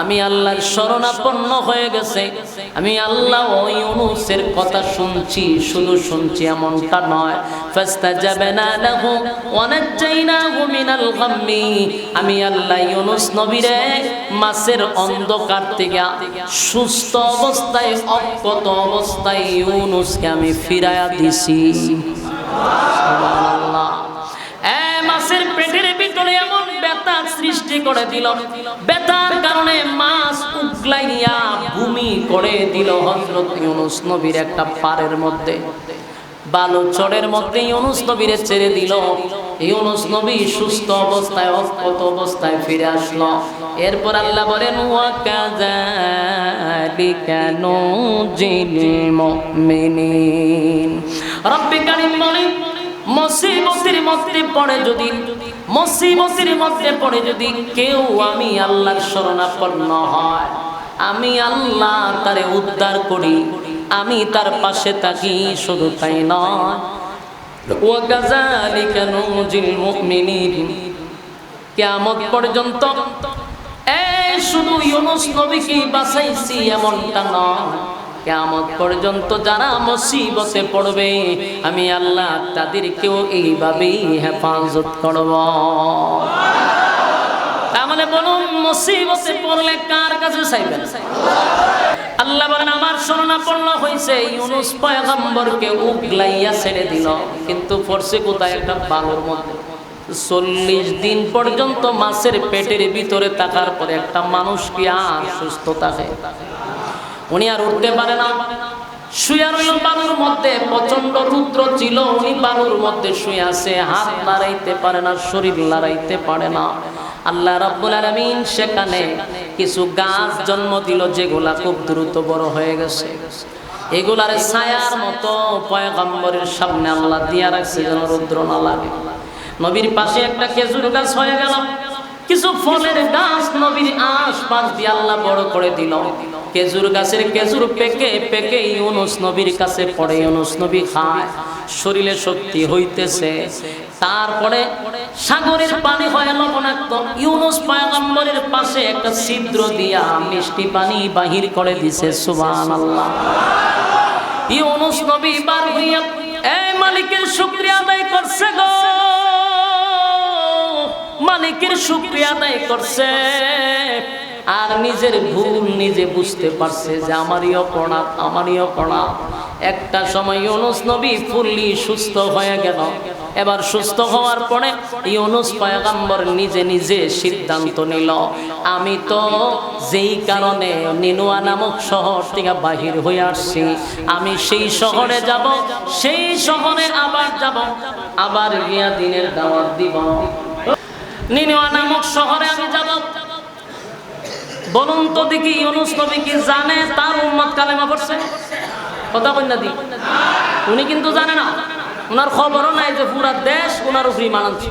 আমি আল্লাহর শরণাপন্ন হয়ে গেছে। আমি আল্লাহ ওই ইউনূসের কথা শুনছি, শুধু শুনছি এমনটা নয়। ফাস্তাজাবনা লাহু ওয়া নাজাইনাহু মিনাল গাম্মি। আমি আল্লাহ ইউনূস নবীরে মাছের অন্ধকার থেকে সুস্থ অবস্থায়, অক্ষত অবস্থায় ইউনূসকে আমি ফিরাইয়া দিছি। সুবহানাল্লাহ। মাছের পেটের ভিতরে এমন ব্যথা সৃষ্টি করে দিল, ব্যথার কারণে মাছ উগলাইয়া ভূমি করে দিল হযরত ইউনূস নবীর একটা পাড়ের মধ্যে, বালুচরের মধ্যে ইউনূস নবীরে ছেড়ে দিল। ইউনূস নবী সুস্থ অবস্থায়, অক্ষত অবস্থায় ফিরে আসলো। এরপর আল্লাহ বলেন ওয়া কাযালিকা নুজিল মুমিনিন। রব্বে কারীম বলেন মুসিবতের মধ্যে পড়ে যদি কেউ আমি আল্লাহর শরণাপন্ন হয়, আমি আল্লাহ তারে উদ্ধার করি, আমি তার পাশে থাকি। শুধু তাই নয়, ওয়া কাযালিকা নুজিল মুমিনিন। কিয়ামত পর্যন্ত শুধু ইউনূস নবীকে বাঁচাইছি এমনটা নয়, কিয়ামত পর্যন্ত যারা মুসিবতে পড়বে আমি আল্লাহ তাদেরকেও এইভাবেই হেফাজত করব। তাহলে বলুন, মুসিবতে পড়লে কার কাছে চাইবেন? আল্লাহ বলেন আমার শরণাপন্ন হয়েছে। ইউনূস পয়গম্বরকে উগলাইয়া ছেড়ে দিল, কিন্তু পড়ছে কোথায়? একটা বালুর মধ্যে। 40 দিন পর্যন্ত মাছের পেটের ভিতরে থাকার পরে একটা মানুষ কি আর সুস্থ থাকে? উনি আর উঠতে পারে না, শুয়ে রইল বালুর মধ্যে। প্রচন্ড রৌদ্র ছিল, উনি বালুর মধ্যে শুয়ে আছে, হাত নাড়াইতে পারে না, শরীর নাড়াইতে পারে না। আল্লাহ রাব্বুল আলামিন সেখানে কিছু গাছ জন্ম দিল, যেগুলা খুব দ্রুত বড় হয়ে গেছে। এগুলার ছায়ার মতো পয়গম্বরের সামনে আল্লাহ দিয়া রাখছে, যেন রৌদ্র না লাগে। নবীর পাশে একটা খেজুর গাছ হয়ে গেল, কিছু ফলের গাছ নবীর আশপাশ দিয়ে আল্লাহ বড় করে দিল। খেজুর গাছের খেজুর পেকে পেকে ইউনূস নবীর কাছে পড়ে, ইউনূস নবী খায়, শরীরে শক্তি হইতেছে। তারপরে সাগরের পানি হয় লবণাক্ত। ইউনূস পয়গম্বরের পাশে একটা ছিদ্র দিয়া মিষ্টি পানি বাহির করে দিছে। সুবহানাল্লাহ। ইউনূস নবী বার হইয়া মালিকের শুকরিয়া আদায় করছে গো, মালিকের শুকরিয়া আদায় করছে। আর নিজের ভুল নিজে বুঝতে পারছে যে আমারই অপরাধ। একটা সময় ইউনূস নবী ফুললি সুস্থ হয়ে গেল। এবার সুস্থ হওয়ার পরে ইউনূস পয়গম্বর নিজে নিজে সিদ্ধান্ত নিল, আমি তো যেই কারণে নিনুয়া নামক শহর থেকে বাহির হয়ে আসছি, আমি সেই শহরে যাব, সেই শহরে আবার যাব, আবার গিয়া দিনের দাওয়াত দিব। নিনুয়া নামক শহরে আমি যাব। বলুন তো দেখি, ইউনূস নবী কি জানে তার উম্মত কালেমা পড়ছে? কথা কই না দি? উনি কিন্তু জানে না, ওনার খবরও নাই যে পুরা দেশ ওনার উপরই মানাচ্ছে।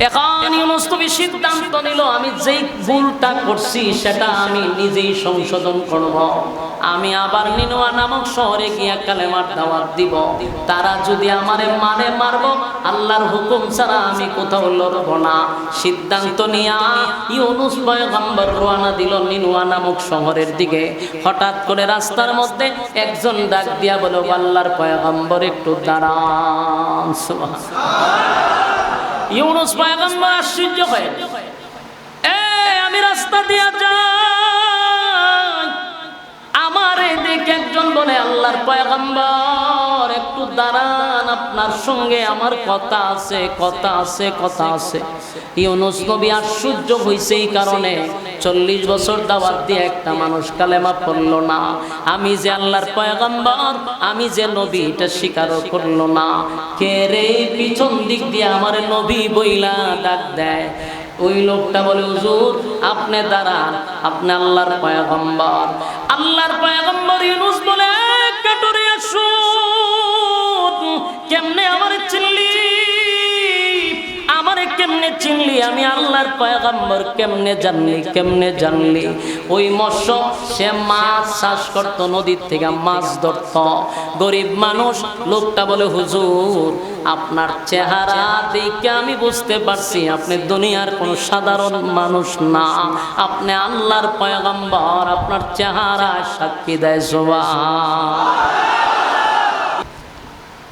এখন ইউনূস নবী সিদ্ধান্ত নিল, আমি যেই ভুলটা করছি সেটা আমি নিজেই সংশোধন করব। আমি আবার নিনুয়া নামক শহরে গিয়া কালেমার দাওয়াত দিব। তারা যদি আমারে মানে মারব, আল্লাহর হুকুম ছাড়া আমি কোথাও লড়ব না। সিদ্ধান্ত নিয়া ইউনূস পয়গম্বর রওনা দিল নিনুয়া নামক শহরের দিকে। হঠাৎ করে রাস্তার মধ্যে একজন ডাক দিয়া বলল, আল্লাহর পয়গম্বর একটু দাঁড়ান। সুবহানাল্লাহ। ইউনূস পয়গম্বর আশ্চর্য হয়ে, আমি রাস্তা দিয়া যাই, আমারে দেখে একজন বলে, আল্লাহর পয়গম্বর একটু দাঁড়ান, আপনার সঙ্গে আমার কথা আছে। ইউনূস নবী আশ্চর্য হইছে এই কারণে, 40 বছর দাওয়াত দিয়ে একটা মানুষ কালেমা পড়ল না। আমি যে আল্লাহর পয়গম্বর, আমি যে নবী, এটা স্বীকারও করলো না। কে রে পিছন দিক দিয়ে আমার নবী বইলা ডাক দেয়। ওই লোকটা বলে, হুজুর আপনি দাঁড়ান, আপনি আল্লাহর পয়গম্বর। আল্লাহর পয়গম্বর ইউনূস বলে, কাটরে আসুন, কেমনে আমার চিল্লি, আমারে আমারে কেমনে চিনলি, আমি আল্লাহর পয়গম্বর কেমনে জানলি? ওই মৎস্য সে মাছ চাষ করত, নদীর থেকে মাছ ধরত, গরিব মানুষ। লোকটা বলে, হুজুর আপনার চেহারা দেখে আমি বুঝতে পারছি আপনি দুনিয়ার কোনো সাধারণ মানুষ না, আপনি আল্লাহর পয়গম্বর, আপনার চেহারা সাক্ষী দেয়।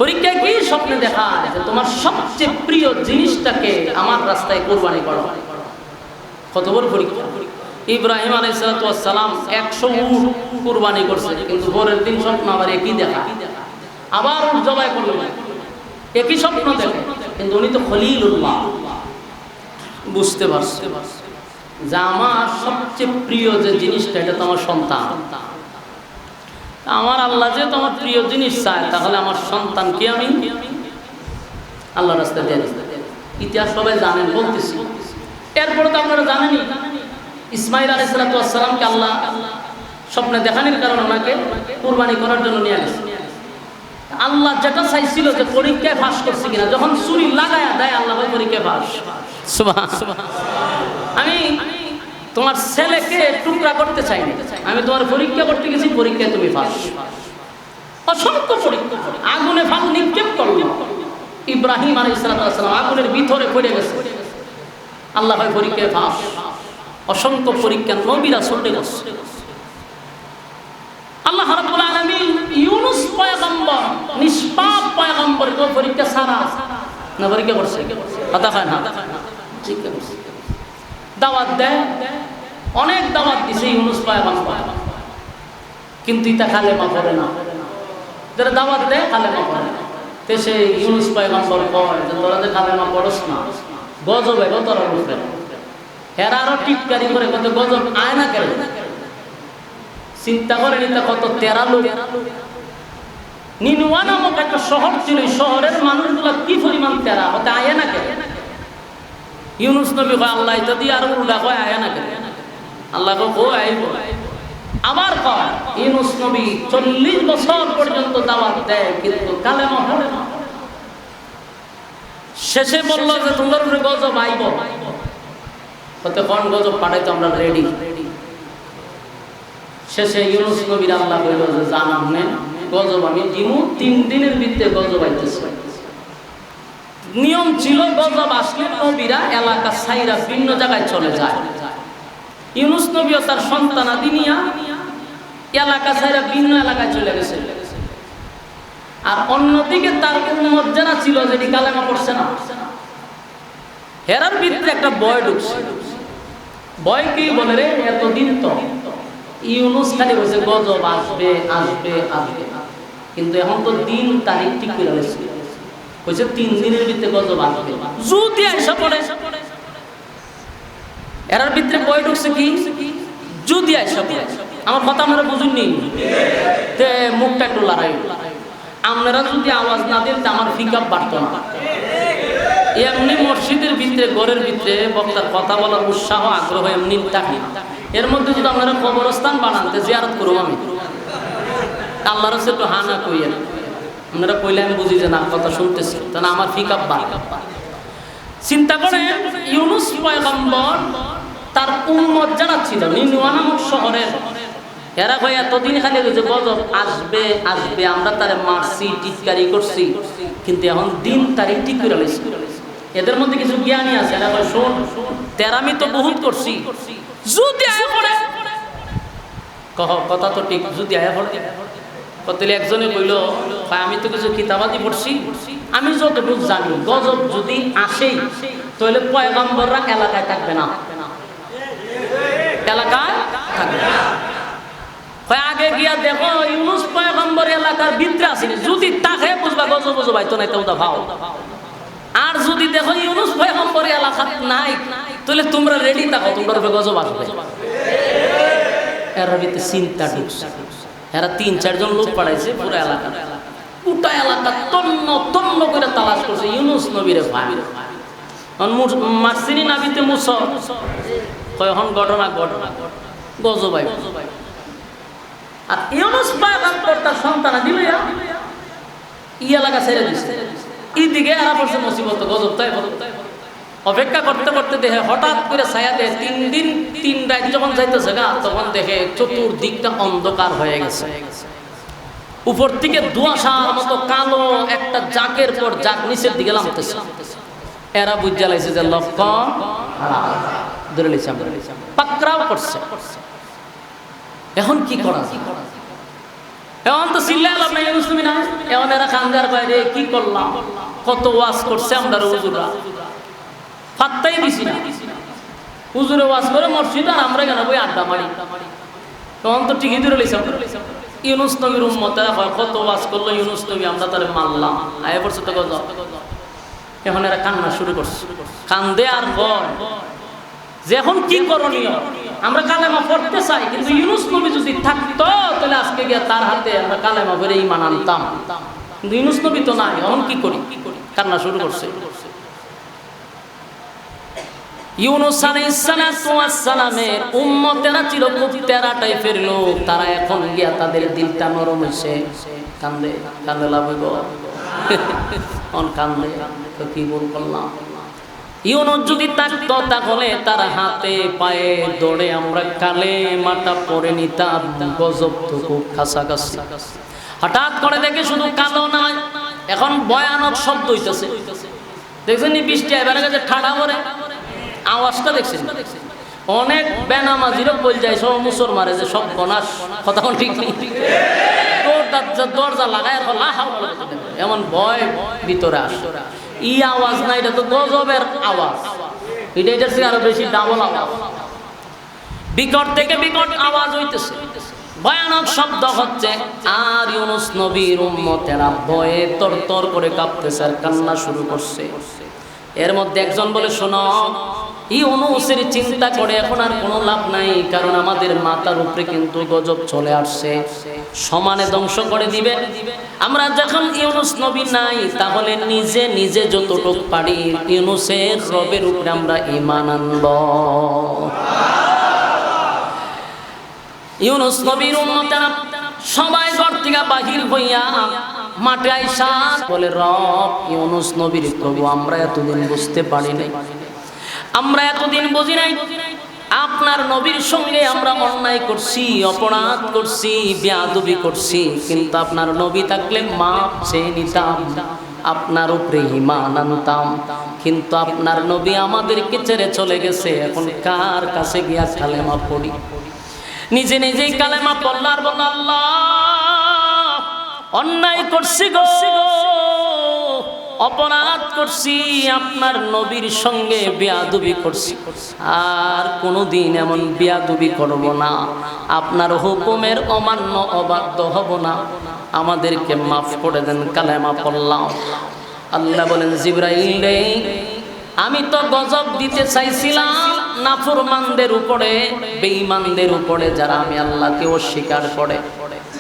পরীক্ষায় কি স্বপ্নে দেখা যে তোমার সবচেয়ে প্রিয় জিনিসটাকে আমার রাস্তায় কোরবানি করো। কত বড় পরীক্ষা! ইব্রাহিম আলাইহিস সালাম 100 উট কোরবানি করছে, কিন্তু পরের দিন স্বপ্ন আবার একই দেখা, আবার উট জবাই করলো, একই স্বপ্ন দেখে। কিন্তু উনি তো খলিলুল্লাহ, বুঝতে পারছে যে আমার সবচেয়ে প্রিয় যে জিনিসটা এটা তো আমার সন্তান। আমার আল্লাহ যে তোমার প্রিয় জিনিস চায়, তাহলে আমার সন্তানকে আমি আল্লাহ রাস্তায় দিয়ে দিই। ইতিহাস সবাই জানেন, বলতেছি। এরপরে তো আপনারা জানেনই, ইসমাইল আলাইহিস সালামকে আল্লাহ স্বপ্নে দেখানোর কারণে ওনাকে কুরবানি করার জন্য নিয়ে গেছে। আল্লাহ যেটা চাইছিল যে পরীক্ষায় পাস করছে কিনা, যখন ছুরি লাগায়া দেয় আল্লাহ পরীক্ষায় পাস। আমি তোমার ছেলেকে টুকরা করতে চাই না, আমি তোমার পরীক্ষা করতে গেছি, পরীক্ষায় তুমি পাস। অসংখ্য পরীক্ষা, আগুনে ফাল নিক্ষেপ করলো ইব্রাহিম আলাইহিস সালাম, আগুনের ভিতরে পড়ে গেছে, আল্লাহ ভাই পরীক্ষায় পাস। অসংখ্য পরীক্ষা নবীরা ছুটে গেছে। আল্লাহ রাব্বুল আলামিন ইউনূস পয়গম্বর, নিষ্পাপ পয়গম্বর, কো পরীক্ষা সারা না পরীক্ষা করছে, কথা হয় না, ঠিক আছে। দাওয়াত দেয়, অনেক দাওয়াত দিছে ইউনূস পয়গম্বর, কিন্তু এটা কালেমা পড়ে না। যারা দাওয়াত দেয় কালেমা পড়ে না, তে সে ইউনূস পয়গম্বর কয় যে তোরা যে কালেমা পড়স না, গজব হবে তোরা উপরে। এরা আরো টিটকারি করে কত গজব আয় না কেন, চিন্তা করে নিতে কত তেরা লোক। নিনুয়া নামক একটা শহর ছিল, শহরের মানুষগুলা কি পরিমাণ তেরা, হতে আয় না কেন। ইউনূস নবী কয় আল্লাহ যদি আর উল্টা কয় আয় না কেন, আল্লাহ কয় আইব। আবার কয় ইউনূস নবী 40 বছর পর্যন্ত দাওয়াত দেয়, কিন্তু কালেমা পড়ে না। শেষে বলল যে তোমার উপরে গজব আইব, হতে কোন গজব পাঠাইতো আমরা রেডি। শেষে ইউনূস নবীর আল্লাহ বলল যে জানাম নে গজব আমি দিমু, 3 দিনের ভিতরে গজব আইতেছে। নিয়ম ছিল গজব আসলে নবীরা এলাকা ছাইরা ভিন্ন জায়গায় চলে যায়। ইউনূস নবী ও তার সন্তানাদি নিয়া এলাকা ছাইরা ভিন্ন এলাকায় চলে গেছে। আর অন্যদিকে তার উম্মত যারা ছিল, যেটি কালেমা পড়ছে না, হেরার ভিতরে একটা ভয় ঢুকছে। ভয় কি বলে রে, এতদিন তো ইউনূস খালি বলছে গজব আসবে আসবে আসবে, কিন্তু এখন তো দিন তারিখ ঠিক করে গেছে, কইছে 3 দিনের ভিতরে গজব আসবে। যদি আইসা পড়ে, এরার ভিতরে ভয় ঢুকছে কি, যদি আইসা পড়ে। আমার কথা আপনারা বুঝুননি, তে মুখটা একটু লড়াই। আপনারা যদি আওয়াজ না দেন, আমার পিকআপ বাড়তো না। এমনি মসজিদের ভিতরে, ঘরের ভিতরে বক্তার কথা বলার উৎসাহ আগ্রহ এমনি থাকে। এর মধ্যে যদি আপনারা কবরস্থান বানাতে জিয়ারত করুন, আমি আল্লাহর কাছে একটু হানা কইয়েন। আপনারা কইলে আমি বুঝি যে না কথা শুনতেছি, তাহলে আমার পিকআপ বাড়ে। চিন্তা করে ইউনূস পয়গম্বর তার উম্মত যারা ছিল নিনুয়া নামক শহরের, এরা কয় এতদিন খালি যে গজব আসবে আসবে, আমরা তারে মারছি, টিটকারি করছি, কিন্তু এখন দিন তারিখ ঠিক করে লাইছি। এদের মধ্যে কিছু জ্ঞানী আছে, এরা কয় শোন, তেরামি তো বহুত করছি, যদি আয়া পড়ে, কহ কথা তো ঠিক, যদি আয়া পড়ে। কতলে একজনে কইল, আমি তো কিছু কিতাবাদি পড়ছি, আমি যতটুকু জানি গজব যদি আসেই তাহলে পয়গম্বররা এলাকায় থাকবে না, এলাকায় থাকবে না। আগে গিয়া দেখো ইউনূস পয়গম্বর এলাকার ভিতরে আসেনি, যদি তাকে বুঝবা গজব গজব আইতো না, তো ভাও। আর যদি দেখো ইউনূস পয়গম্বর এলাকা নাই, তাহলে তোমরা রেডি থাকো, তোমরা গজব আসবে। এর ভিতরে চিন্তা ঢুকছে। এরা 3-4 জন লোক পাঠাইছে, পুরো এলাকা, গোটা এলাকা তন্ন তন্ন করে তালাশ করছে ইউনূস নবীরে ভাই। মারসিনি নাবিতে মুস কয়খন ঘটনা ঘটনা গজব আইব। আর ইউনূস পয়গম্বর তার সন্তান দিলয়া ই এলাকা ছেড়ে দিছে, এইদিকে এরা পড়ছে মুসিবত, গজব তাই অপেক্ষা করতে করতে দেখে হঠাৎ করে ছায়া দেয় 3 দিন 3 রাত যখন যাইতেছে গা, তখন দেখে চতুর্দিকটা অন্ধকার হয়ে গেছে। উপর থেকে ধোঁয়াশার মতো কালো একটা জাকের পর জাক নিচের দিকে নামতেছে। এরা বুঝা লাইছে যে লক্ষণ ধরে লিছাম, পাকড়াও করছে। এখন কি করা? এখন তো চিল্লা লাভ নাই, মুসলিম না। এখন এরা কান্দার বাইরে কি করলাম, কত ওয়াজ করছে আমরা হুজুররা, ফাত্তাই দিছি না। হুজুরে ওয়াজ করে মসজিদ, আর আমরা কেন বই আড্ডা মারি। তখন তো ঠিকই ধরে লিছাম। ইউনুস নবীর উম্মতেরা কত ওয়াজ করলো, ইউনুস নবী আমরা তারে মানলাম, আয় পড়ছে তো গজব। এখন এরা কান্না শুরু করছে, কান্দে আর বল যে এখন কি করণীয়। আমরা কালেমা পড়তে চাই, কিন্তু ইউনুস নবী যদি থাকতো তাহলে আজকে গিয়ে তার হাতে আমরা কালেমা পড়ে ঈমান আনতাম, কিন্তু ইউনুস নবী তো নাই। এখন কি করি? কান্না শুরু করছে। ইউনুস আলাইহিস সালামের উম্মতেরা ছিল খুব তেরা টাইপের লোক। তারা এখন গিয়া তাদের দিলটা নরম হইছে, কান্দে। কান্দে লাভ হইব? অন কান্দে তো কি ভুল করলাম। ইউনুস যদি থাকতো তাহলে তার হাতে পায়ে দৌড়ে আমরা কালেমাটা পড়ে নিতাম। গজব তো খুব কাছাকাছি। হঠাৎ করে দেখে শুধু কালো নয়, এখন ভয়ানক শব্দ হইতেছে। দেখছেন নি বৃষ্টি এবারে কাছে ঠাডা পড়ে আওয়াজটা দেখছেন? অনেক বেনামাজিরও বল যায় সব মুসর মারে যে সব গনাস, কথা ঠিক নেই। দরজা লাগায় এমন ভয় ভিতরে আসে। ই আওয়াজ না, এটা তো গজবের আওয়াজ। এটার থেকে আরো বেশি ডাবল আওয়াজ, বিকট থেকে বিকট আওয়াজ হইতেছে, ভয়ানক শব্দ হচ্ছে। আর ইউনুস নবীর উম্মতেরা ভয়ে তরতর করে কাঁপতেছে আর কান্না শুরু করছে। এর মধ্যে একজন বলে, শোনো, ইউনুসের চিন্তা করে এখন আর কোনো লাভ নাই, কারণ আমাদের মাথার উপরে কিন্তু গজব চলে আসছে, সমানে ধ্বংস করে দিবে। আমরা যখন ইউনুস নবী নাই, তাহলে নিজে নিজে যতটুক পারি ইউনুসের রবের উপরে আমরা ঈমান আনব। ইউনুস নবীর উম্মতেরা সবাই ঘর থেকে বাহির হইয়া মাঠে আইসা বলে, রব, ইউনুস নবীর প্রভু, আমরা এতদিন বুঝতে পারি নাই, আমরা এতদিন বুঝি নাই আপনার নবীর সঙ্গে আমরা অন্যায় করছি, অপরাধ করছি, বেয়াদবি করছি, কিন্তু আপনার নবী থাকলে মাপ চেয়ে নিতাম, আপনার উপরে ঈমান আনতাম, কিন্তু আপনার নবী আমাদেরকে ছেড়ে চলে গেছে। এখন কার কাছে গিয়া কালেমা পড়ি? নিজে নিজেই কালেমা পড়ল আর বলল, আল্লাহ, অন্যায় করছি গো, অপরাধ করছি, আপনার নবীর সঙ্গে বেয়াদবি করছি, আর কোনোদিন এমন বেয়াদবি করব না, আপনার হুকুমের অমান্য অবাধ্য হব না, আমাদেরকে মাফ করে দেন। কালেমা পড়লাম। আল্লাহ বলেন, জিবরাইল রে, আমি তো গজব দিতে চাইছিলাম নাফরমানদের উপরে, বেঈমানদের উপরে, যারা আমি আল্লাহকে অস্বীকার করে,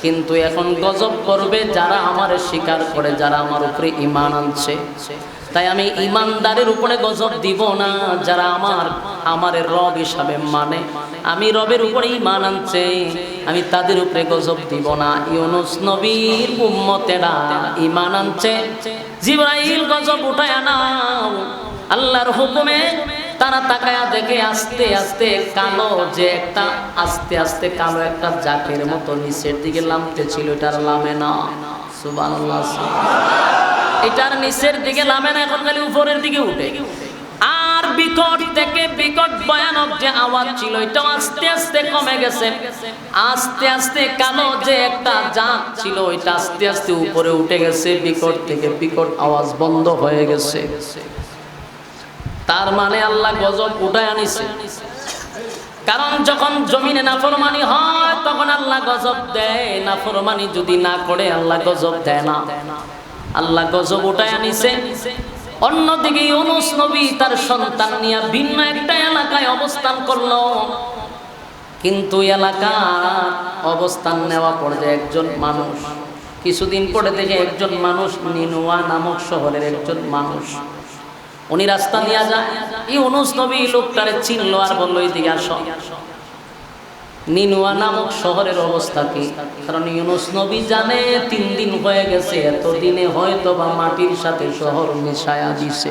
কিন্তু এখন গজব করবে যারা আমারে স্বীকার করে, যারা আমার উপরে ঈমান আনছে। তাই আমি ঈমানদারের উপরে গজব দিব না, যারা আমারে রব হিসাবে মানে, আমি রবের উপরে ঈমান আনছে, আমি তাদের উপরে গজব দিব না। ইউনুস নবীর উম্মতেরা ঈমান আনছে, জিবরাইল গজব উঠায় নাও আল্লাহর হুকুমে। তারা তাকায়া দেখে আস্তে আস্তে কালো যে একটা, আস্তে আস্তে কালো একটা জাকের মতো নিচের দিকে নামতে ছিল, এটার লামে না। সুবহানাল্লাহ, এটার নিচের দিকে নামে না, এখন খালি উপরের দিকে উঠে। আর বিকট থেকে বিকট ভয়ানক যে আওয়াজ ছিল, এটা আস্তে আস্তে কমে গেছে। আস্তে আস্তে কালো যে একটা জাক ছিল, এটা আস্তে আস্তে উপরে উঠে গেছে। বিকট থেকে বিকট আওয়াজ বন্ধ হয়ে গেছে। তার মানে আল্লাহ গজব উঠায় আনিছে। কারণ যখন জমিনে নাফরমানি হয় তখন আল্লাহ গজব দেয়, নাফরমানি যদি না করে আল্লাহ গজব দেয় না। আল্লাহ গজব উঠায় আনিছে। অন্যদিকে ইউনুস নবী তার সন্তান নিয়ে ভিন্ন একটা এলাকায় অবস্থান করলো, কিন্তু এলাকার অবস্থান নেওয়া পর্যায়ে একজন মানুষ, কিছুদিন পরে দেখে একজন মানুষ, নিনুয়া নামক শহরের একজন মানুষ, উনি রাস্তা নিয়ে যায়। ইউনুস নবী লোকটারে চিনলো আর বললো, এদিকে আসো। নিনুয়া নামক শহরের অবস্থা কি? কারণ ইউনুস নবী জানে 3 দিন হয়ে গেছে, এতদিনে হয়তো বা মাটির সাথে শহর মিশায়া দিছে।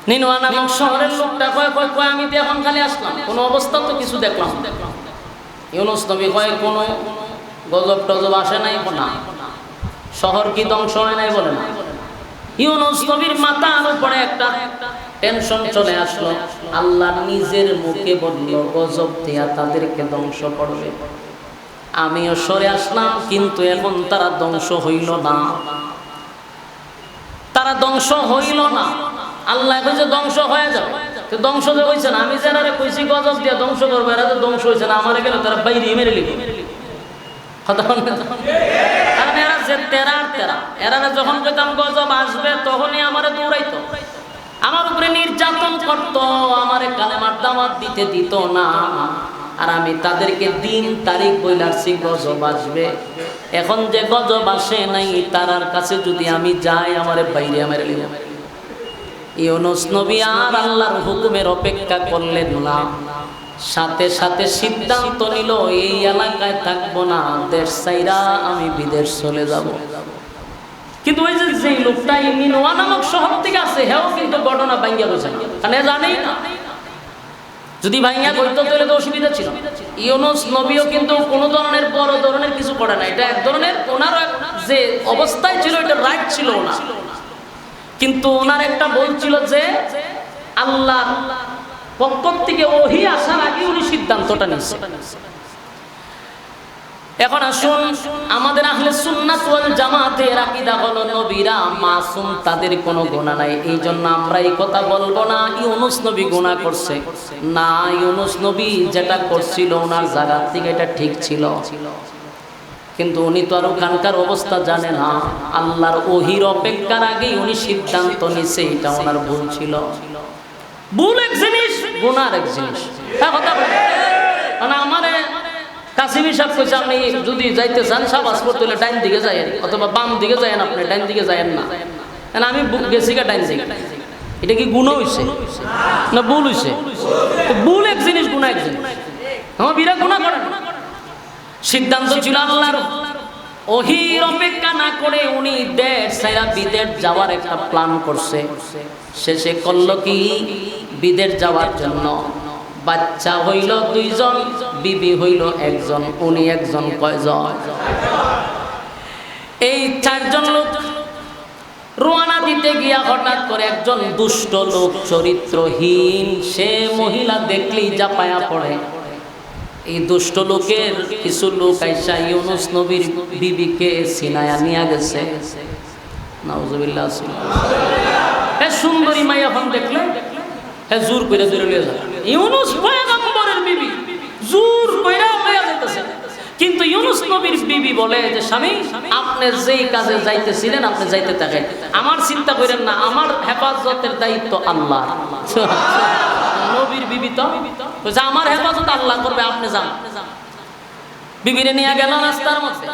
নিনওয়া নামক শহরের লোকটা কয় আমি তো এখন খালি আসলাম, কোনো অবস্থা তো কিছু দেখলাম। ইউনূস নবী কয় কোনো গজব টজব আসে নাই? না। শহর কি ধ্বংস হয় নাই? বলে না। ইউনূস নবীর মাথার উপরে একটা টেনশন চলে আসলো। আল্লাহ নিজের মুখে বলল গজব দিয়া তাদেরকে ধ্বংস করবে। আমিও সরে আসলাম, কিন্তু এখন তারা ধ্বংস হইল না। তারা ধ্বংস হইল না। আল্লাহ কইছে ধ্বংস হয়ে যাবে, তো ধ্বংস যে হইছে না। আমি যারা কইছি গজব দিয়া ধ্বংস করবে, এরা তো ধ্বংস হইছে না। আমার গেলে তারা বাইরে মেরে লিখে। কারণ এরা যে তেরা এরা যখন কইতাম গজব আসবে, তখনই আমারে দৌড়াইতো, আমার উপরে নির্যাতন করত, আমারে কালেমার দাওয়াত দিতে দিত না। আর আমি তাদেরকে দিন তারিখ বইলাছি গজব আসবে। এখন যে গজব আসে নাই, তারার কাছে যদি আমি যাই, আমারে বাইরে মেরে লিখে। ইউনূস নবী আর আল্লাহর হুকুমের অপেক্ষা করলেন না, সাথে সাথে সিদ্ধান্ত নিল এই এলাকায় থাকবো না, দেশ ছাইরা আমি বিদেশ চলে যাব। কিন্তু ওই যে লোকটা নিনওয়া নামক শহর থেকে আসে, হেও কিন্তু ঘটনা ভাঙ্গিয়া গেছে না, কারণ জানেই না। যদি ভাঙ্গিয়া করতো তাহলে তো অসুবিধা ছিল। ইউনূস নবীও কিন্তু কোনো ধরনের বড় ধরনের কিছু করে না। এটা এক ধরনের ওনার যে অবস্থায় ছিল, এটা রাইট ছিল না। কিন্তু ওনার একটা বলছিল যে আল্লাহ পক্ষ থেকে ওহী আসার আগে উনি সিদ্ধান্তটা নিয়েছে। এখন আসুন, আমাদের আহলে সুন্নাত ওয়াল জামাতের আকীদা হলো নবীরা মাসুম, তাদের কোনো গুনাহ নাই। এই জন্য আমরা এই কথা বলবো না ইউনূস নবী গুনাহ করছে। না, ইউনূস নবী যেটা করছিল ওনার জায়গা থেকে এটা ঠিক ছিল, কিন্তু উনি তো আর ওখানকার অবস্থা জানে না। আল্লাহর ওহীর অপেক্ষার আগেই উনি সিদ্ধান্ত নিছে, এটা ওনার ভুল ছিল। ভুল এক জিনিস, গুনাহ এক জিনিস। কথা বলে মানে আমারে কাসিম সাহেব কইছে আপনি যদি যাইতে চান শাবাশ করতে হলে ডাইন দিকে যায়েন, অথবা বাম দিকে যায়েন, আপনি ডাইন দিকে যায়েন না। আমি গেছি গা ডাইন দিকে। এটা কি গুনাহ হইছে না ভুল হইছে? ভুল এক জিনিস, গুনাহ এক জিনিস। আমার বিরাট গুনাহ করেন। সিদ্ধান্ত ছিল আল্লাহর ওহীর অপেক্ষা না করে উনি দেশ ছাইরা বিদেশ যাওয়ার একটা প্ল্যান করছে। শেষে করলো কি, বিদেশ যাওয়ার জন্য বাচ্চা হইল 2 জন, বিবি হইল 1 জন। উনি একজন কয়জন? এই 4 জন লোক রওনা দিতে গিয়া হঠাৎ করে একজন দুষ্ট লোক, চরিত্রহীন, সে মহিলা দেখলেই জাপায়া পড়ে। এই দুষ্ট লোকের কিছু লোক আইসা ইউনূস নবীর বিবিকে সিনায়া নিয়ে গেছে। নাউজুবিল্লাহ। সুন্দরী মাইয়া এখন দেখলে জোর করে ধরে নিয়ে যায়। ইউনূস পয়গম্বরের বিবি জোর কইরা লইয়া যাইতেছে। কিন্তু ইউনূস নবীর বিবি বলে যে স্বামী, আপনি যেই কাজে যাইতেছিলেন আপনি যাইতে থাকেন, আমার চিন্তা করেন না, আমার হেফাজতের দায়িত্ব আল্লাহ। নবীর বিবি তো বলছে আমার হেফাজত আল্লাহ করবে, আপনি যান। বিবিরে নিয়ে গেল রাস্তার মধ্যে।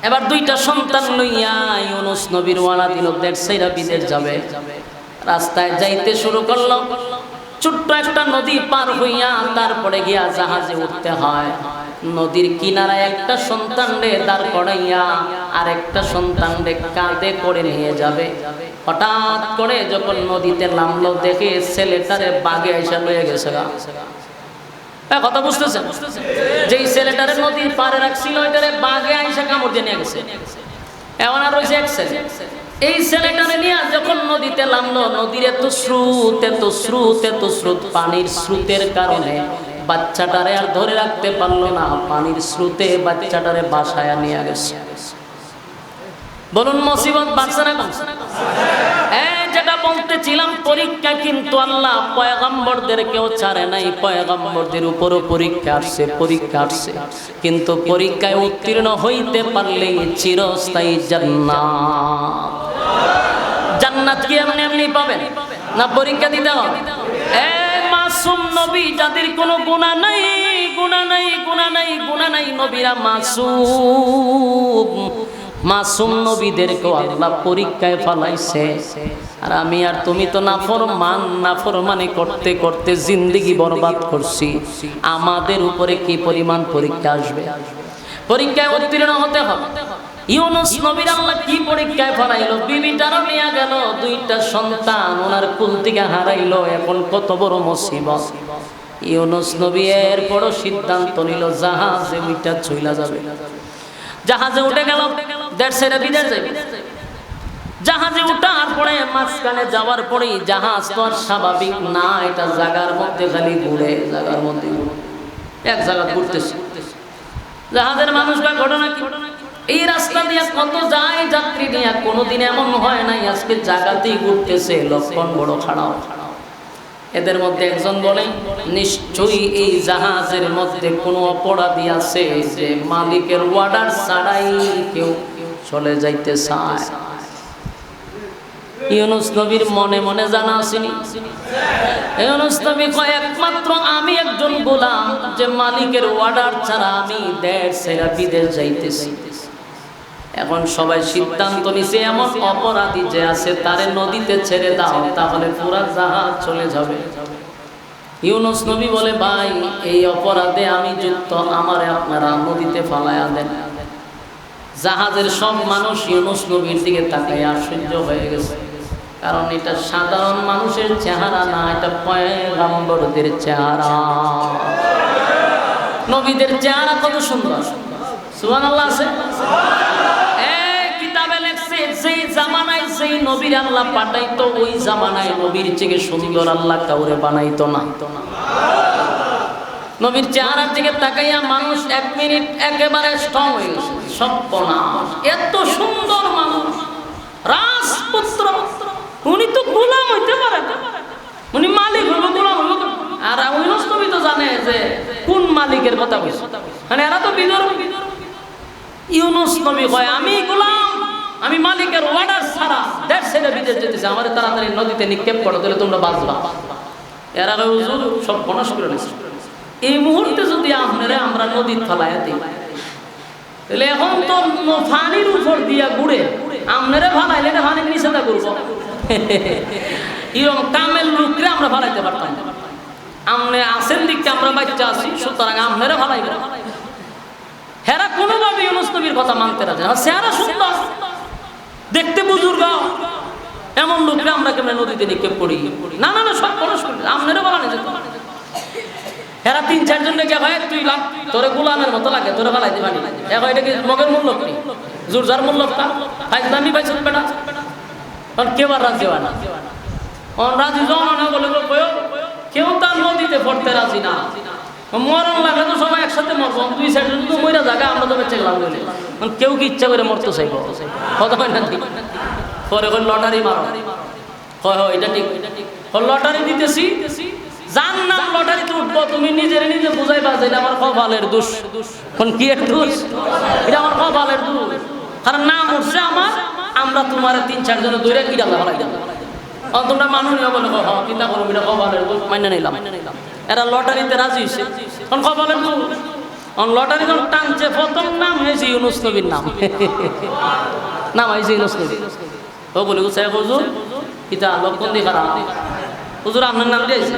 এবার 2টা সন্তান লইয়া ইউনূস নবীর ওয়ালা দিল, দেশ ছাইরা বিদেশ যাবে। রাস্তায় যাইতে শুরু করলো, ছোট্ট একটা নদী পার হইয়া তারপরে গিয়া জাহাজে উঠতে হয়। নদীর কিনারায় একটা সন্তান রে দাঁড় করাইয়া আর একটা সন্তান রে কাঁধে করে নিয়ে যাবে। হঠাৎ করে যখন নদীতে নামলো, দেখে ছেলেটারে বাগে এসে লয়ে গেছে। কথা বুঝতেছেন? যেই ছেলেটারে নদীর পারে রাখছিল, ওইটারে বাগে আইসা কামড় দিয়ে নিয়ে গেছে। এমন আর রয়েছে এক ছেলে। এই ছেলেটারে নিয়ে যখন নদীতে নামলো, নদীর এত স্রোত, পানির স্রোতের কারণে বাচ্চাটারে আর ধরে রাখতে পারলো না। পানির স্রোতে বাচ্চাটারে বাসায় নিয়ে গেছে। বলুন মুসিবত বাড়ছে না কমছে? যেটা বলতেছিলাম, পরীক্ষা কিন্তু আল্লাহ পয়গম্বরদেরকেও ছাড়ে নাই। পয়গম্বরদের উপরও পরীক্ষা আসছে, কিন্তু পরীক্ষায় উত্তীর্ণ হইতে পারলেই চিরস্থায়ী জান্নাত কি এমনি এমনি পাবেন না, পরীক্ষা দিতে হবে। মাসুম নবী যাদের কোনো গুনাহ নাই, নবীরা মাসুম নবীদেরকেও আল্লাহ পরীক্ষায় ফলাইছে। আর আমি আর তুমি তো নাফরমানি করতে করতে জিন্দেগি বরবাদ করছি। আমাদের উপরে কি পরিমাণ পরীক্ষা আসবে? পরীক্ষায় উত্তীর্ণ হতে হবে। ইউনুস নবীর আল্লাহ কি পরীক্ষায় ফলাইলো, বিবিটারও নিয়ে গেল, দুইটা সন্তান ওনার কুল থেকে হারাইলো। এখন কত বড় মুসিবত। ইউনুস নবী এরপরও সিদ্ধান্ত নিল জাহাজে উইটা চইলা যাবে। জাহাজে উঠে গেল, দেড় ছেড়ে বিদেশ যাবে। জাহাজে উঠার পরে মাঝখানে যাওয়ার পরেই জাহাজ তো আর স্বাভাবিক না, এটা জায়গার মধ্যে খালি ঘুরে, জায়গার মধ্যে এক জায়গা ঘুরতেছে। জাহাজের মানুষ বা ঘটনা কি, এই রাস্তা দিয়ে কত যায় যাত্রী নিয়ে, কোনোদিন এমন হয় নাই আজকে জায়গাতেই ঘুরতেছে, লক্ষণ বড় খারাপ। এদের মধ্যে একজন বলে, নিশ্চয়ই এই জাহাজের মধ্যে কোনো অপরাধী আছে যে মালিকের অর্ডার ছাড়াই কেউ চলে যাইতে চায়। ইউনুস নবীর মনে মনে জানা আসেনি। ইউনুস নবী কয়, একমাত্র আমি একজন গোলাম যে মালিকের অর্ডার ছাড়া আমি দেশ ছেড়ে বিদেশ যাইতেছি। এখন সবাই সিদ্ধান্ত নিছে এমন অপরাধী যে আছে তারে নদীতে ছেড়ে দাও, তাহলে পুরা জাহাজ চলে যাবে। ইউনুস নবী বলে, ভাই এই অপরাধে আমি যুক্ত, আমারে আপনারা নদীতে ফালায়া দেন। জাহাজের সব মানুষ ইউনুস নবীর দিকে তাকায় আশ্চর্য হয়ে গেছে, কারণ এটা সাধারণ মানুষের চেহারা না, এটা পয়গম্বরদের চেহারা। নবীদের চেহারা কত সুন্দর, সুবহানাল্লাহ আছে। কিতাবে লেখছে যেই জামানায় যেই নবীর আল্লাহ পাঠাইতো, ওই জামানায় নবীর থেকে সুন্দর আল্লাহ কাউরে বানাইতো না। নবীর চেহারার দিকে তাকাইয়া মানুষ এক মিনিট একেবারে স্ট্রং হয়ে গেছে, সর্বনাশ, এত সুন্দর মানুষ, রাজপুত্র, উনি তো গোলাম হইতে পারে, উনি মালিক হইব, গোলাম হইব। আর ইউনুস নবী তো জানে যে কোন মালিকের কথা বলছে, মানে এরা তো বিধর্মী। ইউনুস নবী কয়, আমি গোলাম, আমি মালিকের অর্ডার ছাড়া দেশ ছেড়ে বিদেশ যেতেছি, আমার তাড়াতাড়ি নদীতে নিক্ষেপ করো, তাহলে তোমরা বাঁচবা। এরা হুজুর সব বনাশ করে নিচ্ছে। এই মুহূর্তে যদি আমরা নদীর ফলাইয়া দিই, তাহলে এখন তো পানির উপর দিয়া ঘুরে আপনারা ফালাইলে এটা পানির নিচে তা করবো। এরকম কামের লোকরে আমরা ফালাইতে পারতাম, আমনে আসেন দিকতে আমরা বাচ্চা আছি, সুতরাং আপনারা ফালাইবে। হেরা কোনোভাবে ইউনুস নবীর কথা মানতে রাজে না। চেহারা সুন্দর, দেখতে বুজুর্গ, এমন লোকরে আমরা কেমন নদীতে নিক্ষেপ করি? না না না, সব বনস করি, আপনারা বলা নেই। এরা তিন চারজন রেখে হয়, তুই লাভ তোরে গোলামের মতো লাগে, তোরে ফালাই দিবা নি। এখন এটা কি মগের মূল্য কি জোরজার মূল্য ফাইজলামি পাইছ বেটা? কারণ কেউ আর রাজি হয় না। রাজি জন বলে কেউ তার নদীতে পড়তে রাজি না। মরণ লাগে তো সবাই একসাথে মরবো, দুই সাইড যদি মরা জায়গা আমরা তো বেঁচে গেলাম বলে। কেউ কি ইচ্ছা করে মরতে চাইব? কথা হয় না ঠিক? পরে লটারি মারো, হয় এটা ঠিক, লটারি দিতেছি, যার নাম লটারিতে উঠবো, তুমি নিজের নিজে বুঝাইবা যে এটা আমার কপালের দোষ। কি এর দোষ? এটা আমার কপালের দোষ, কারণ নাম উঠছে আমার, আমরা তোমার তিন চারজনে দৌড়ে কি ডালা ফেলাই যাবো। তোমরা মাননীয় বলে কিতা করো, এটা কপালের দোষ, মাইনে নিলাম। এরা লটারিতে রাজি হয়েছে, কারণ কপালের দোষ। লটারি যখন টানছে, প্রথম নাম হয়েছে ইউনুস নবীর নাম, নাম হয়েছে ইউনুস নবী। ও বলে হুজুর কিতা লক্ষণ দিয়ে খারাপ, হুজুর আপনার নাম দিয়েছে।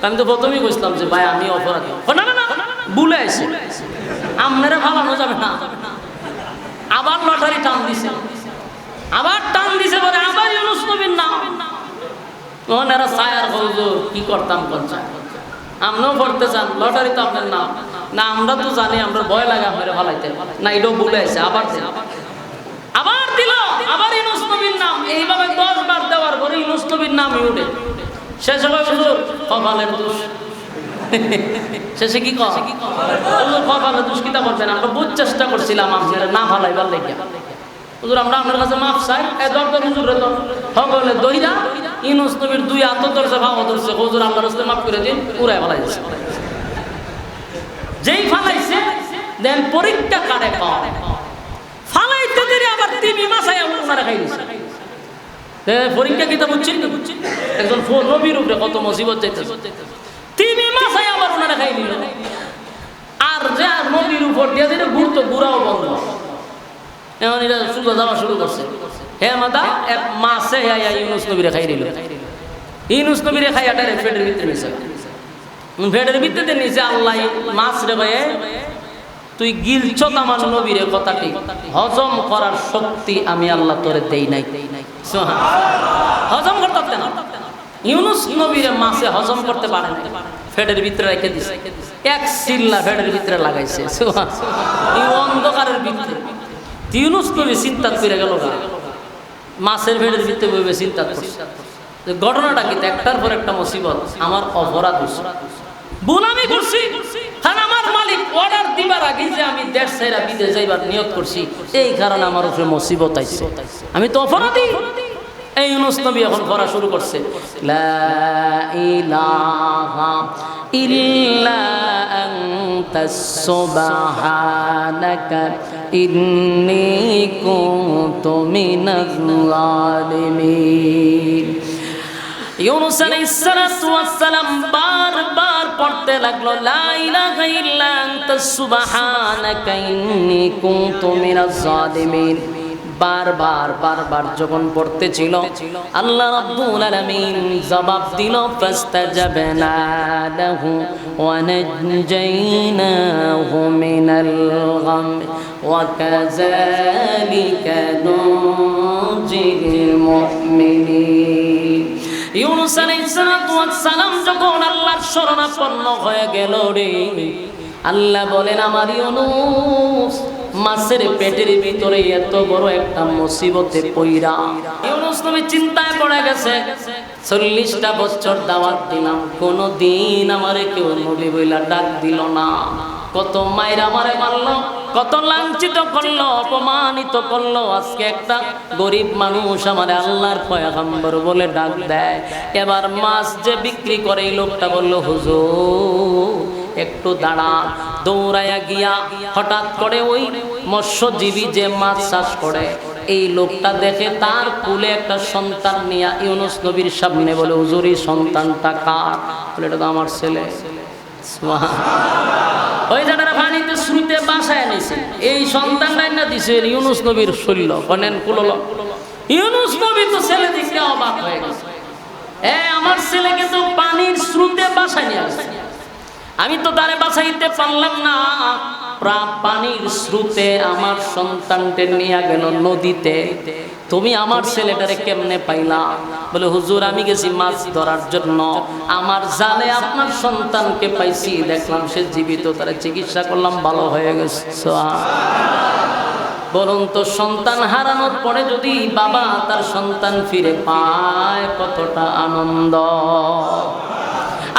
আমি তো প্রথমেই বুঝলাম যে ভাই আমি অপরাধী। না না না, ভুলে আসে, আপনারা ভালানো যাবে না। আবার লটারি টান দিছে, আবার টান দিছে, বলে আবার ইউনুস নবীর নাম। তখন এরা ছায়ার হুজুর কি করতাম করছে, আপনিও পড়তে চান, লটারি তো আপনার নাম না, আমরা তো জানি, আমরা ভয় লাগে আপনারা ভালাইতে না, এটাও ভুলে আসে। আবার আবার দিল, আবার ইউনুস নবীর নাম। এইভাবে 10 বার দেওয়ার পরে ইউনুস নবীর নামই উঠে। শেষে হুজুর কপালের দোষ। শেষে কি কপালের দোষ কিতা করবেন? আমরা বহুত চেষ্টা করছিলাম আপনারা না ভালাইবার লেগে। হুজুর আমরা আপনার কাছে মাফ চাই। হুজুর সকলে দইরা ইউনুস নবীর 2 হাত ধরছে, ভাব ধরছে, হুজুর আল্লাহর রাস্তায় মাফ করে দিন, পুরাই ফালাইছে। যেই ফালাইছে দেন পরীক্ষা কারে কম ফালাইতে দেরি, আবার 3 মাস আয়া ওনারা খাই দিছে। পরীক্ষা কিতা বুঝছেন? একজন নবীর উপরে কত মুসিবত যাইতেছে, 3 মাস আয়া আবার ওনারা খাই দিল। আর যে নবীর উপর দিয়ে যেটা ঘুরতো, ঘুরাও বন্ধ। এখন এটা সোজা যাওয়া শুরু করছে। হে মাদা, 1 মাসে ইউনুস নবীরে খাই দিল। ইউনুস নবীরে খাই আটারে ফেটের ভিতরে নিছে, ফেটের ভিতরে নিচে আল্লাহ মাছ রে ভাই তুই গিলছ আমার নবীর কথাটি, হজম করার শক্তি আমি আল্লাহ তোরে দেই নাই। হজম করতে পারতে না। ইউনুস নবীর মাছে হজম করতে পারে না, ফেডের ভিতরে রেখে দিছে, এক সিল্লা ফেডের ভিতরে লাগাইছে এই অন্ধকারের ভিতরে। ইউনুস নবী চিন্তা করে গেল, মাছের ফেডের ভিতরে বইবে চিন্তা করছে ঘটনাটা কি, একটার পর একটা মুসিবত। আমার অপরাধ বুনামি করছি, কারণ আমার মালিক অর্ডার দিবার আগে যে আমি দেশ ছেড়ে বিদেশ যাইবার নিয়ত করছি, এই কারণে আমার উপরে মুসিবত আইছে, আমি তো অপরাধী। এই ইউনুস নবী এখন পড়া শুরু করছে, লা ইলাহা ইল্লা আনতা সুবহানাকা ইন্নী কুনতু মিনাজ জালিমিন। ইউনুস আলাইহিস সালাতু ওয়াস সালাম বারবার পড়তে লাগলো, লা ইলাহা ইল্লা আনতা সুবহানাকা ইন্নী কুনতু মিনাজ জালিমিন। বারবার বারবার যখন পড়তেছিল, আল্লাহ রাব্বুল আলামিন জবাব দিল, ফাস্তাজাবনা লাহু ওয়া নাজাইনাহু মিনাল গাম ওয়া কাযালিকা নুজিল মুমিনিন। ইউনুস আলাইহিস সালাম যখন আল্লাহর শরণাপন্ন হয়ে গেল রে, আল্লাহ বলেন, আমার ইউনুস মাছের পেটের ভিতরে এত বড় একটা মুসিবতে পইরা। ইউনুস নবী চিন্তায় পড়ে গেছে, 40টা বছর দাওয়াত দিলাম, কোনদিন আমারে কেউ নবী বইলা ডাক দিল না। কত মায়ের আমারে মারলো, কত লাঞ্ছিত করলো, অপমানিত করলো। আজকে একটা গরিব মানুষ আমারে আল্লাহর পয়গম্বর বলে ডাক দেয়। এবার মাছ যে বিক্রি করে এই লোকটা বলল, হুজুর একটু দাঁড়ান। দৌড়াইয়া গিয়া হঠাৎ করে ওই মৎস্যজীবী যে মাছ চাষ করে এই লোকটা দেখে, তার কুলে একটা সন্তান নিয়ে ইউনুস নবীর সামনে বলে, হুজুর এই সন্তানটা কার? বলে, এটা তো আমার ছেলে। ওই জায়গাটা পানিতে শুরুতে বাসায় নিছে, এই সন্তানটাই না দিছে ইউনুস নবীর শরীর কনেন কুলল। ইউনুস নবী তো ছেলে দেখে অবাক হয়ে গেছে, আমার ছেলেকে তো পানির স্রোতে বাসায় নিয়ে আসছে, আমি তো তারে বাঁচাইতে পারলাম না। পানির স্রোতে আমার সন্তানকে নিয়ে গেল নদীতে, তুমি আমার ছেলেটারে কেমনে পাইলা? বলে, হুজুর আমি গেছি মাছ ধরার জন্য, আমার জালে আপনার সন্তানকে পাইছি, দেখলাম সে জীবিত, তারা চিকিৎসা করলাম, ভালো হয়ে গেছে। বলুন তো, সন্তান হারানোর পরে যদি বাবা তার সন্তান ফিরে পায় কতটা আনন্দ।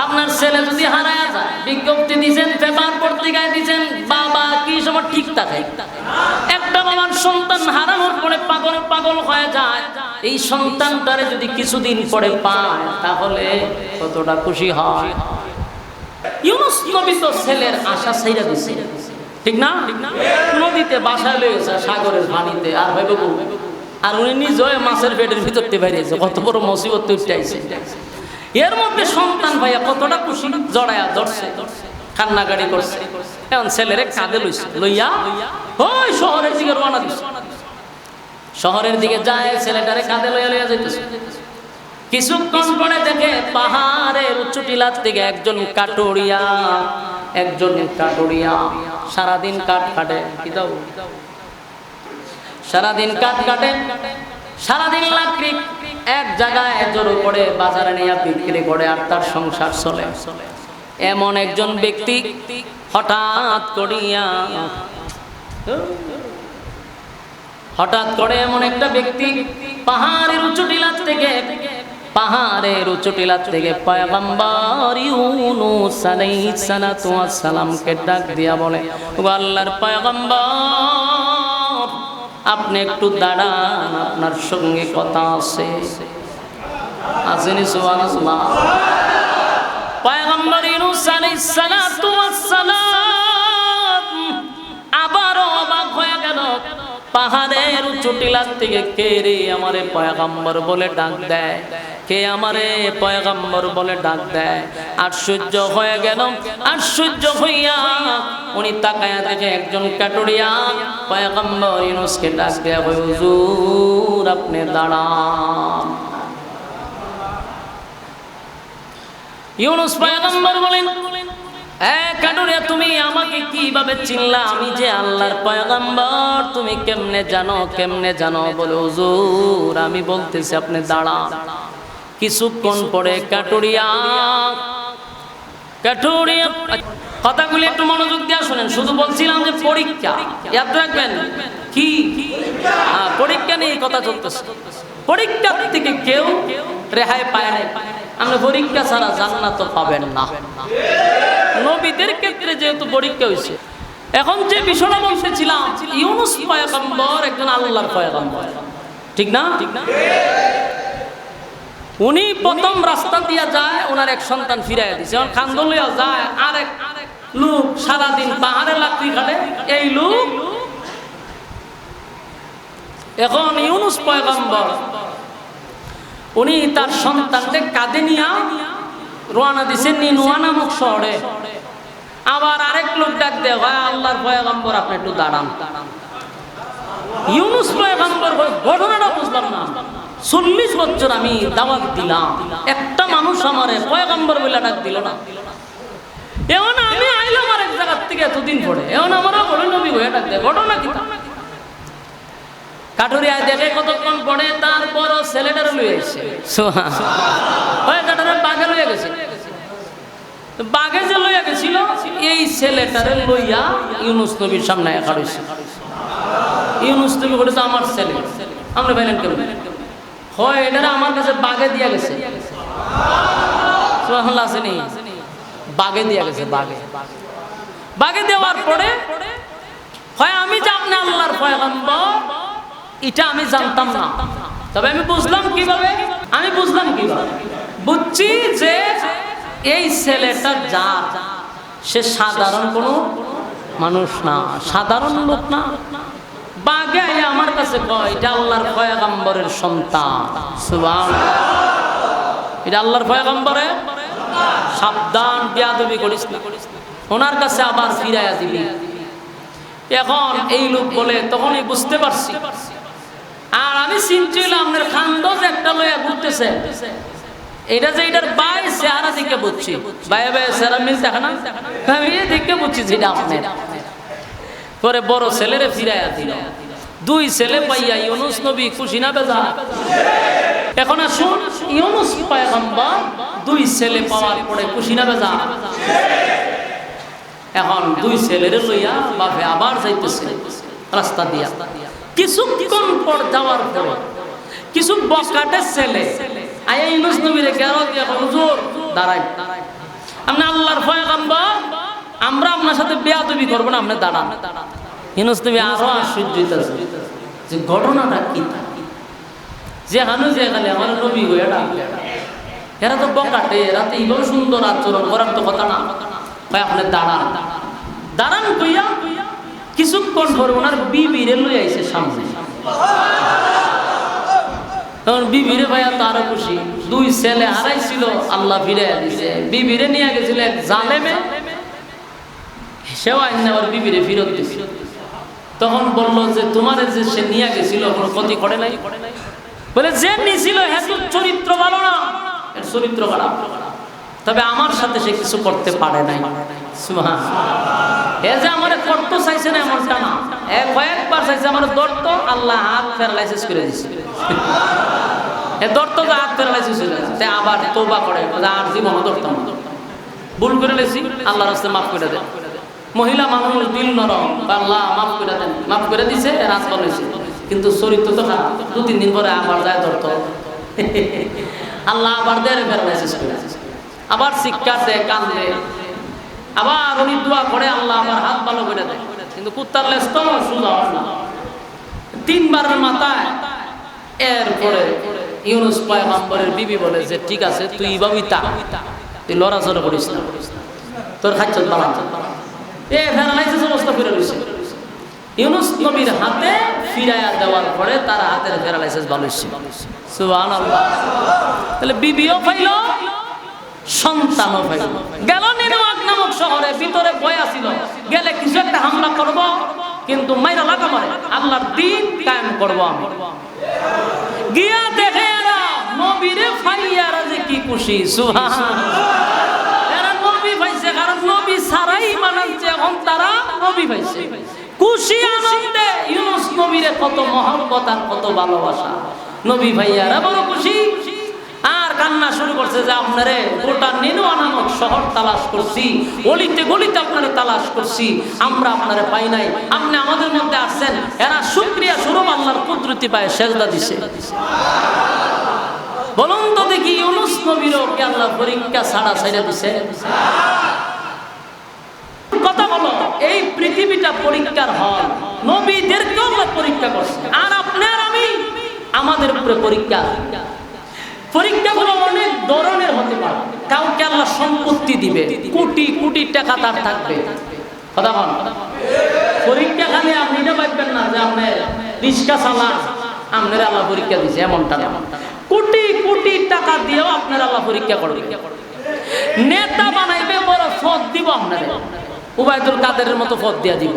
আপনার ছেলে যদি হারায় যায়, বিজ্ঞপ্তি দিয়েছেন, পেপার পত্রিকায় দিয়েছেন, বাবা কি সময় ঠিক থাকে? একটা বাবার সন্তান হারানোর পরে পাগল পাগল হয়ে যায়, এই সন্তানটারে যদি কিছুদিন পরে পায় তাহলে কতটা খুশি হয়। ইউনুস নবী তো ছেলের আশা ছাইরা দিছে, ঠিক না? নদীতে বাসায় লয়েছে, সাগরের পানিতে, আর ভাই বাবু, আর উনি নিজে মাছের পেটের ভিতরতে বেরিয়েছে, কত বড় মুসিবত তৈরি আইছে। এর মধ্যে সন্তান ভাইয়া কতটা খুশি, জড়ায়া ধরছে, কান্নাকাটি করছে। এখন ছেলেরে কাঁধে লইয়া ওই শহরের দিকে রওনা দিছে। শহরের দিকে যায়, ছেলেটারে কাঁধে লইয়া লইয়া যাইতেছে। কিছুক্ষণ পরে দেখে পাহাড়ের উঁচু টিলার থেকে একজন কাটুরিয়া সারাদিন কাঠ কাটে, কি দাও সারাদিন কাঠ কাটে, সারাদিন লাকড়ি এক জায়গায় জড়ো করে বাজারে নিয়ে বিক্রি করে, আর তার সংসার চলে। এমন একজন ব্যক্তি হঠাৎ করে এমন একটা ব্যক্তি পাহাড়ের উঁচু টিলার থেকে পয়গম্বর ইউনুস আলাইহিস সালাতু ওয়াস সালামকে ডাক দিয়া বলে, ও আল্লাহর পয়গম্বর, আপনি একটু দাঁড়ান, আপনার সঙ্গে কথা আছে। আসেনি সুবহানাল্লাহ। পয়গম্বর ইউনুস আলাইহিস সালাতু ওয়াস সালাম আবার অবাক হয়ে গেল, পাহাড়ের উঁচু টিলার থেকে কে রে আমারে পয়গম্বর বলে ডাক দেয়, কে আমারে পয়গম্বর বলে ডাক দেয়। আশ্চর্য হয়ে গেল, আশ্চর্য হইয়া উনি তাকায়া দেখে একজন কাটুরিয়া পয়গম্বর ইউনুসকে ডাক দেয়া, হুজুর আপনি দাঁড়ান। ইউনুস পয়গম্বর বলেন, কাটুরিয়া তুমি আমার আমাকে কিভাবে চিনলা, আমি যে আল্লাহর পয়গম্বর, তুমি কেমনে জানো? বলে হুজুর আমি বলতেছি আপনি দাঁড়ান। কিছুক্ষণ পরে কাটুরিয়া কথাগুলি একটু মনোযোগ দিয়ে শুনেন। শুধু বলছিলাম যে পরীক্ষা, ইয়াদ রাখবেন কি পরীক্ষা নিয়ে কথা চলতেছে। পরীক্ষা থেকে কেউ রেহাই পায় না। আমরা পরীক্ষা ছাড়া জান্নাত পাবেন না। নবীদের ক্ষেত্রে যেহেতু পরীক্ষা হয়েছে, এখন যে বিষয়টা বলতেছিলাম, ইউনুস পয়গম্বর একজন আল্লাহর পয়গম্বর, ঠিক না? উনি প্রথম রাস্তা দিয়া যায়, ওনার এক সন্তান ফিরাইয়া দিছে। এখন কান্দলিয়া যায় আরেক লোক সারাদিন পাহাড়ে লাকড়ি কাটে, এই লোক এখন ইউনুস পয়গম্বর উনি তার সন্তানকে কাঁধে নিয়ে রওনা দিছেন নিনুয়া নামক শহরে। আবার আরেক লোক ডাক দেয়, হয় আল্লাহর পয়গম্বর আপনি একটু দাঁড়ান। ইউনুস পয়গম্বর ঘটনাটা বুঝলাম না। 40 বছর আমি দাওয়াত দিলাম, একটা মানুষ আমারে পয়গম্বর বলে ডাক দিল না। এখন আমি আইলাম আরেক জায়গার থেকে এতদিন পরে, এখন আমারও বলে নবী হয়ে ডাক দেয়। ঘটনা কি? কাঠুরিয়া দেখে কতক্ষণ পরে তারপর ছেলেটার লইয়া এসে কাঠুরিয়া বাঘে লইয়া গেছে। বাঘে যে লইয়া গেছিল, এই ছেলেটারে লইয়া ইউনুস নবীর সামনে একা রইছে। ইউনুস নবী বলেছে আমার ছেলে। আমরা বললেন কেন? হয় এটা আমার কাছে বাঘে দিয়া গেছে। সুবহানাল্লাহ আসেনি? বাঘে দিয়া গেছে। বাঘে দেওয়ার পরে হয় আমি যে আপনি আল্লাহর পয়গম্বর এটা আমি জানতাম না, তবে আমি বুঝলাম কিভাবে? বুঝছি যে এই ছেলেটা যা, সে সাধারণ কোনো মানুষ না, সাধারণ লোক না। বাঘে আমার কাছে কয় এটা আল্লাহর পয়গম্বরের সন্তান। সুবহানাল্লাহ, এটা আল্লাহর পয়গম্বরের, সাবধান বেয়াদবি করিস না, ওনার কাছে আবার ফিরাইয়া দিবি। এখন এই লোক বলে, তখনই বুঝতে পারছি। আর আমি চিনছিলাম আপনার খান্দজ একটা লইয়া ঘুরতেছে, এটা যে এটার বাই চেহারা দিকে বুঝছি, বাইরে বাইরে চেহারা মিল দেখা না, আমি দেখে বুঝছি যেটা আপনার। পরে বড় ছেলেরে ফিরাইয়া দিল। 2 ছেলে পাইয়া ইউনুস নবী খুশি না বেজা? এখন আসুন, ইউনুস পয়গম্বর 2 ছেলে পাওয়ার পরে খুশি না বেজা? এখন 2 ছেলেরে লইয়া বাপে আবার যাইতেছে রাস্তা দিয়া। কিছুক্ষণ পর যাওয়ার পরে কিছু বকাটে ছেলে আয়া ইউনুস নবীরে গেল দিয়ে, হুজুর দাঁড়াই, আপনি আল্লাহর পয়গম্বর, আমরা আপনার সাথে বেয়াদবি করবো না, আপনি দাঁড়ান। ইউনুস নবী আরো আশ্চর্য হইতেছে যে ঘটনাটা কি। যে হানু যে গেলে আমার নবী হয়ে ডাকলে, এরা তো বকাটে, এরা তো এইভাবে সুন্দর আচরণ করার তো কথা না। ভাই আপনি দাঁড়ান কইয়া কিছুক্ষণ পরে ওনার বিবিরে লই আইছে সামনে। তখন বিবিরে ভাইয়া তো আরো খুশি। 2 ছেলে হারাইছিল, আল্লাহ ফিরাইয়া দিছে। বিবিরে নিয়ে গেছিল এক জালেমে, সেও আইন আবার বিবিরে ফিরত দিছে। তখন বললো যে তোমার যে সে নিয়ে গেছিল কোনো ক্ষতি করে নাই? বলে যে নিছিল হ্যাঁ চরিত্র ভালো না, এর চরিত্র খারাপ, তবে আমার সাথে সে কিছু করতে পারে নাই। এ যে আমার করতে চাইছে না এমনটা না, কয়েকবার চাইছে আমার ধরতো, আল্লাহ হাত প্যারালাইসিস করে দিছে। ধরতো হাত প্যারালাইসিস হয়ে যাচ্ছে, আবার তওবা করে আর জীবনও ধরতাম না, ভুল করে লেছি, আল্লাহর রাস্তায় মাফ করে দেন। মহিলা মানুষ দিল নরম, আল্লাহ মাফ করে দেন, মাফ করে দিছে, রাত বলেছে, কিন্তু চরিত্র তো খারাপ। 2-3 দিন পরে আবার যায় ধরতো, আল্লাহ আবার দেয় প্যারালাইসিস করে, আবার শিক্ষা দেয়, কান্দে, আবার উনি দোয়া করে, আল্লাহ আবার হাত ভালো করে দেয়, কিন্তু কুত্তার লেজ তো সোজা হয় না। 3 বারের মাথায় এরপরে ইউনুস পয়গম্বরের বিবি বলে যে ঠিক আছে তুই এইভাবেই তা, তুই লড়াচড়া করিস না, তোর খাচ্ছ বালা প্যারালাইসিস অবস্থা ফিরে রয়েছে। ইউনুস নবীর হাতে ফিরাইয়া দেওয়ার পরে তার হাতের প্যারালাইসিস ভালো হয়েছে। সুবহানাল্লাহ। তাহলে বিবিও পাইল, সন্তানও পাইল। গেল নিনুয়া নামক শহরে, ভিতরে ভয় আছিল, গেলে কিছু একটা হামলা করব, কিন্তু মাইরা লাগা মারে, আল্লাহর দ্বীন কায়েম করব আমি। গিয়া দেখে এরা নবীরে ফাইয়ারা যে কি খুশি। সুবহানাল্লাহ। এরা নবী পাইছে, কারণ নবী ছাড়াই ঈমান আনছে, এখন তারা নবী পাইছে। খুশি আনন্দে ইউনূস নবীরে কত মহব্বত আর কত ভালোবাসা, নবী ভাইয়ারা বড় খুশি। আর কান্না শুরু করছে যে আপনারে গোটা নিনুয়া নামক শহর তালাশ করছি, গলিতে গলিতে আপনারে তালাশ করছি, আমরা আপনারে পাই নাই, আপনি আমাদের মধ্যে আসছেন। এরা শুকরিয়া স্বরূপ আল্লাহর কুদরতি পায়ে সেজদা দিছে। বলুন তো দেখি, ইউনূস নবীরও কি আল্লাহ পরীক্ষা ছাড়া ছাইড়া দিছে? কথা বলো, এই পৃথিবীটা পরীক্ষার হল, নবীদেরকেও আল্লাহ পরীক্ষা করছে। আর আপনার আমি, আমাদের উপরে পরীক্ষা। পরীক্ষাগুলো অনেক ধরনের হতে পারে। কাউকে আল্লাহ সম্পত্তি দিবে, কোটি কোটি টাকা তার থাকবে। কথা বল, পরীক্ষা খালি আপনি এটা ভাববেন না যে আপনি রিক্সা চালান, আপনার আল্লাহ পরীক্ষা দিছে, এমনটা না। কোটি কোটি টাকা দিয়েও আপনার আল্লাহ পরীক্ষা করবে। নেতা বানাইবে, বড় পদ দিব আপনারে, উবাইদুল কাদেরের মতো পদ দিয়া দিব,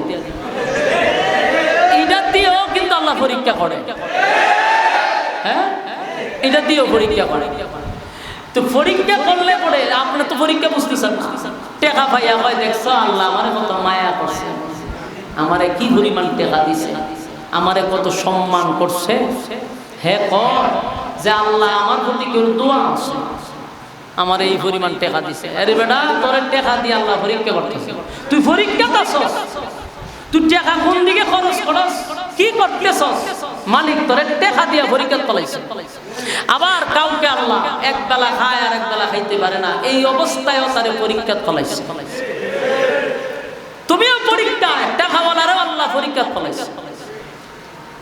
এটা দিয়েও কিন্তু আল্লাহ পরীক্ষা করে। হ্যাঁ, এটা দিয়েও পরীক্ষা করে। তো পরীক্ষা করলে পরে আপনি তো পরীক্ষা বুঝতেছেন না। টাকা পাইয়া হয়, দেখছো আল্লাহ আমারে কত মায়া করছে, আমারে কি পরিমাণ টাকা দিছে, আমারে কত সম্মান করছে। হে কর যে আল্লাহ আমার প্রতি কেউ দোয়া আছে, আমার এই পরিমাণ টাকা দিছে। আরে বেটা, তোর টাকা দিয়ে আল্লাহ পরীক্ষা করতেছে, তুই পরীক্ষা করছস, তুই টাকা কোন দিকে খরচ করস, কি করতেছস, মালিক তোর টাকা দিয়ে পরীক্ষা চালাইছে। আবার কাউকে আল্লাহ এক বেলা খায় আর এক বেলা খাইতে পারে না, এই অবস্থায়ও তারে পরীক্ষা চালাইছে। তুমিও পরীক্ষা, টাকাওয়ালারও আল্লাহ পরীক্ষা চালাইছে।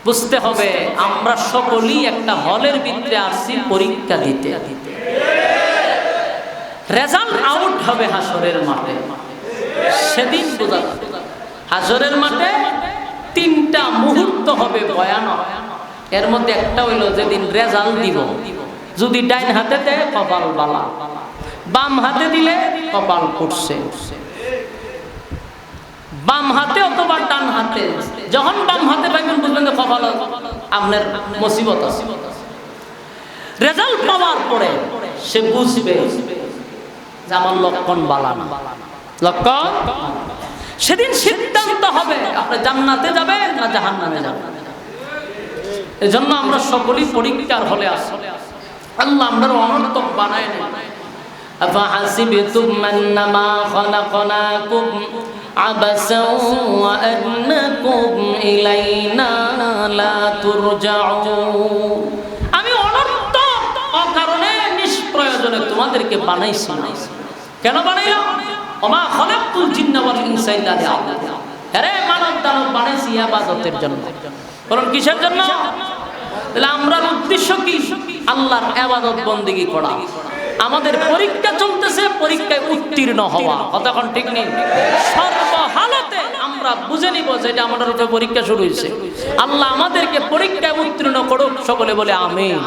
বুঝতে হবে আমরা সকলেই একটা হলের ভিতরে আসছি পরীক্ষা দিতে। রেজাল্ট আউট হবে হাসরের মাঠে, সেদিন বোঝা যাবে। হাসরের মাঠে তিনটা মুহূর্ত হবে ভয়ানক। এর মধ্যে একটা হইল যেদিন রেজাল্ট দিব, যদি ডাইন হাতে দেয় কপাল বালা, বাম হাতে দিলে কপাল পড়ছে। বাম হাতে অথবা ডান হাতে, যখন বাম হাতে পাইবেন বুঝবেন যে কপাল আপনার মুসিবত আছে। রেজাল্ট পাওয়ার পরে সে বুঝবে যে আমার লক্ষণ বালা না, লক্ষণ। সেদিন সিদ্ধান্ত হবে আপনি জান্নাতে যাবেন না জাহান্নামে যাবেন। এজন্য আমরা সকলেই পরীক্ষার হলে আসি। আল্লাহ আমরা অনর্থক বানায় না। আফাহাসিবতুম আন্নামা খালাকনাকুম আবাসাও ওয়া আন্নাকুম ইলাইনা লা তুরজাউন। আমি অনর্থক অকারণে নিষ্প্রয়োজনে তোমাদেরকে বানাইছি না। কেন বানাইলাম? ওমা খালাকতুল জিন্না ওয়াল ইনসা ইল্লা লিয়াবুদুন। আরে মানব দানব বানাইছি ইবাদতের জন্য। বলুন কিসের জন্য? তাহলে আমরার উদ্দেশ্য কি? আল্লাহর ইবাদত বন্দেগী করা। আমাদের পরীক্ষা চলতেছে, পরীক্ষায় উত্তীর্ণ হওয়া। কথা কোন ঠিক নেই? সর্বহালতে আমরা বুঝে নিব যে এটা আমাদের উপরে পরীক্ষা শুরু হয়েছে। আল্লাহ আমাদেরকে পরীক্ষায় উত্তীর্ণ করুক, সকলে বলে আমিন।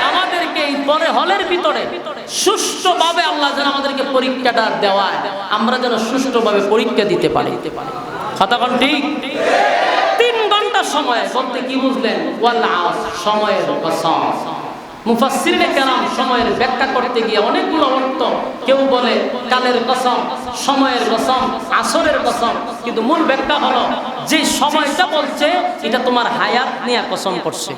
আমাদেরকে এই পরে হলের ভিতরে সুষ্ঠুভাবে আল্লাহ যেন আমাদেরকে পরীক্ষাটা দেওয়ায়, আমরা যেন সুষ্ঠুভাবে পরীক্ষা দিতে পারি। কথা কোন ঠিক? 3 ঘন্টা সময় বলতে কি বুঝলেন? ওয়াল আসর, সময়ের কসম। মুফাসসিরিনে কেরাম সময়ের ব্যাখ্যা করতে গিয়ে অনেকগুলো অর্থ, কেউ বলে কালের কসম, সময়ের কসম, আসরের কসম, কিন্তু মূল ব্যাখ্যা হলো যে সময়টা বলছে এটা তোমার হায়াত নিয়ে কসম করছে।